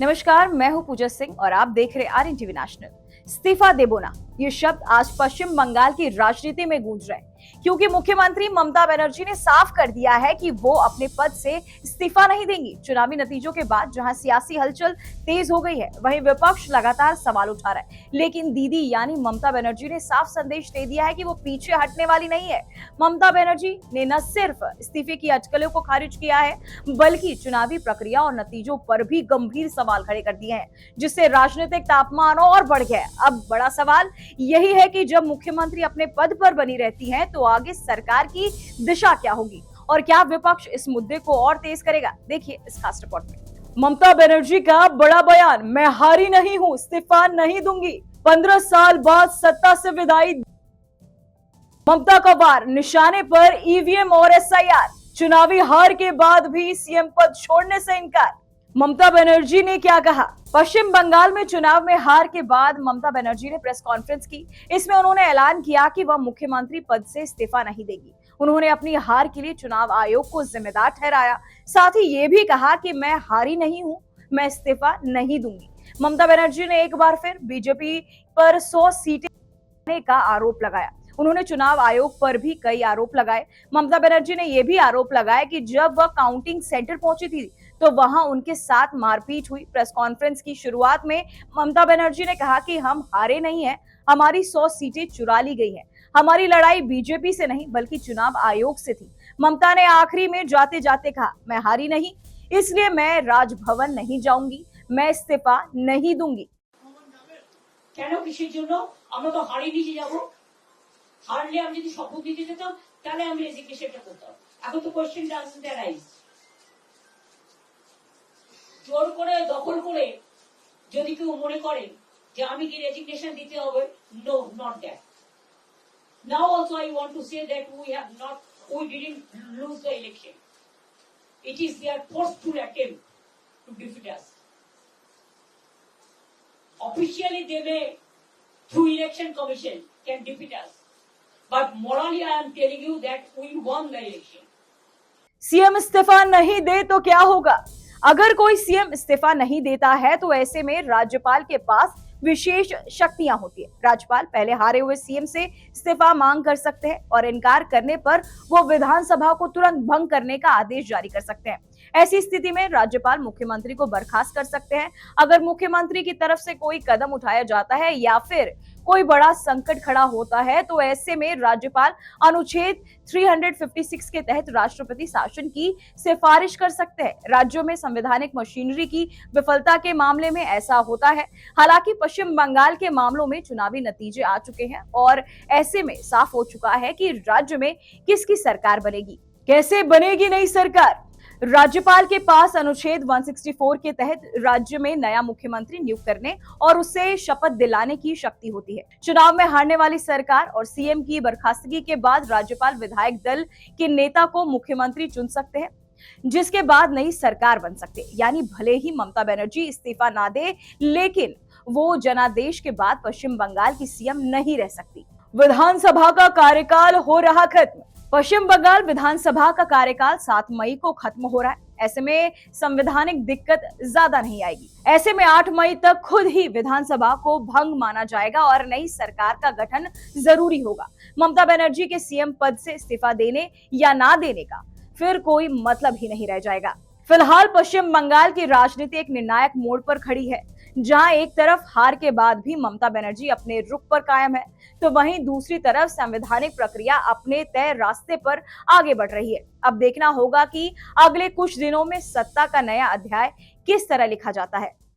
नमस्कार, मैं हूं पूजा सिंह और आप देख रहे आर्यन टीवी नेशनल। इस्तीफा देबो ना, ये शब्द आज पश्चिम बंगाल की राजनीति में गूंज रहे हैं, क्योंकि मुख्यमंत्री ममता बनर्जी ने साफ कर दिया है कि वो अपने पद से इस्तीफा नहीं देंगी। चुनावी नतीजों के बाद जहां सियासी हलचल तेज हो गई है, वहीं विपक्ष लगातार सवाल उठा रहा है। लेकिन दीदी यानी ममता बनर्जी ने साफ संदेश दे दिया है कि वो पीछे हटने वाली नहीं है। ममता बनर्जी ने न सिर्फ इस्तीफे की अटकलों को खारिज किया है, बल्कि चुनावी प्रक्रिया और नतीजों पर भी गंभीर सवाल खड़े कर दिए हैं, जिससे राजनीतिक तापमान और बढ़ गया है। अब बड़ा सवाल यही है कि जब मुख्यमंत्री अपने पद पर बनी रहती हैं, तो आगे सरकार की दिशा क्या होगी और क्या विपक्ष इस मुद्दे को और तेज करेगा। देखिए इस खास रिपोर्ट में। ममता बनर्जी का बड़ा बयान, मैं हारी नहीं हूं, इस्तीफा नहीं दूंगी। 15 साल बाद सत्ता से विदाई, ममता का वार, निशाने पर ईवीएम और एसआईआर। चुनावी हार के बाद भी सीएम पद छोड़ने से इनकार। ममता बनर्जी ने क्या कहा? पश्चिम बंगाल में चुनाव में हार के बाद ममता बनर्जी ने प्रेस कॉन्फ्रेंस की। इसमें उन्होंने ऐलान किया कि वह मुख्यमंत्री पद से इस्तीफा नहीं देगी। उन्होंने अपनी हार के लिए चुनाव आयोग को जिम्मेदार ठहराया। साथ ही ये भी कहा कि मैं हारी नहीं हूं, मैं इस्तीफा नहीं दूंगी। ममता बनर्जी ने एक बार फिर बीजेपी पर 100 सीटें का आरोप लगाया। उन्होंने चुनाव आयोग पर भी कई आरोप लगाए। ममता बनर्जी ने यह भी आरोप लगाया कि जब वह काउंटिंग सेंटर पहुंची थी, तो वहां उनके साथ मारपीट हुई। प्रेस कॉन्फ्रेंस की शुरुआत में ममता बनर्जी ने कहा कि हम हारे नहीं हैं, हमारी 100 सीटें चुरा ली गई हैं। हमारी लड़ाई बीजेपी से नहीं बल्कि चुनाव आयोग से थी। ममता ने आखिरी में जाते जाते कहा, मैं हारी नहीं, इसलिए मैं राजभवन नहीं जाऊंगी, मैं इस्तीफा नहीं दूंगी। কেন কিসের জন্য? আমরা তো হারিয়ে নিয়ে যাব। হারলে আমি যদি শপথ দিতে যেতাম তাহলে আমি রেজিগনেশনটা করতাম। এখন তো কোশ্চেন ডাজন্ট অ্যারাইজ। জোর করে দখল করে যদি কেউ মনে করে যে আমি কি রেজিগনেশন দিতে হবে, no, not that. Now also I want to say that we didn't lose the election. It is their forceful attempt to defeat us. Officially they may, through election commission, can defeat us. But morally I am telling you that we won the election. CM इस्तीफा नहीं दे तो क्या होगा? अगर कोई CM इस्तीफा नहीं देता है तो ऐसे में राज्यपाल के पास विशेष शक्तियां होती है। राज्यपाल पहले हारे हुए सीएम से इस्तीफा मांग कर सकते हैं और इनकार करने पर वो विधानसभा को तुरंत भंग करने का आदेश जारी कर सकते हैं। ऐसी स्थिति में राज्यपाल मुख्यमंत्री को बर्खास्त कर सकते हैं। अगर मुख्यमंत्री की तरफ से कोई कदम उठाया जाता है या फिर कोई बड़ा संकट खड़ा होता है, तो ऐसे में राज्यपाल अनुच्छेद 356 के तहत राष्ट्रपति शासन की सिफारिश कर सकते हैं। राज्यों में संवैधानिक मशीनरी की विफलता के मामले में ऐसा होता है। हालांकि पश्चिम बंगाल के मामलों में चुनावी नतीजे आ चुके हैं और ऐसे में साफ हो चुका है कि राज्य में किसकी सरकार बनेगी। कैसे बनेगी नई सरकार? राज्यपाल के पास अनुच्छेद 164 के तहत राज्य में नया मुख्यमंत्री नियुक्त करने और उसे शपथ दिलाने की शक्ति होती है। चुनाव में हारने वाली सरकार और सीएम की बर्खास्तगी के बाद राज्यपाल विधायक दल के नेता को मुख्यमंत्री चुन सकते हैं, जिसके बाद नई सरकार बन सकते हैं। यानी भले ही ममता बनर्जी इस्तीफा ना दे, लेकिन वो जनादेश के बाद पश्चिम बंगाल की सीएम नहीं रह सकती। विधानसभा का कार्यकाल हो रहा खत्म। पश्चिम बंगाल विधानसभा का कार्यकाल 7 मई को खत्म हो रहा है। ऐसे में संवैधानिक दिक्कत ज्यादा नहीं आएगी। ऐसे में 8 मई तक खुद ही विधानसभा को भंग माना जाएगा और नई सरकार का गठन जरूरी होगा। ममता बनर्जी के सीएम पद से इस्तीफा देने या ना देने का फिर कोई मतलब ही नहीं रह जाएगा। फिलहाल पश्चिम बंगाल की राजनीति एक निर्णायक मोड़ पर खड़ी है, जहां एक तरफ हार के बाद भी ममता बनर्जी अपने रुख पर कायम है, तो वहीं दूसरी तरफ संवैधानिक प्रक्रिया अपने तय रास्ते पर आगे बढ़ रही है। अब देखना होगा कि अगले कुछ दिनों में सत्ता का नया अध्याय किस तरह लिखा जाता है।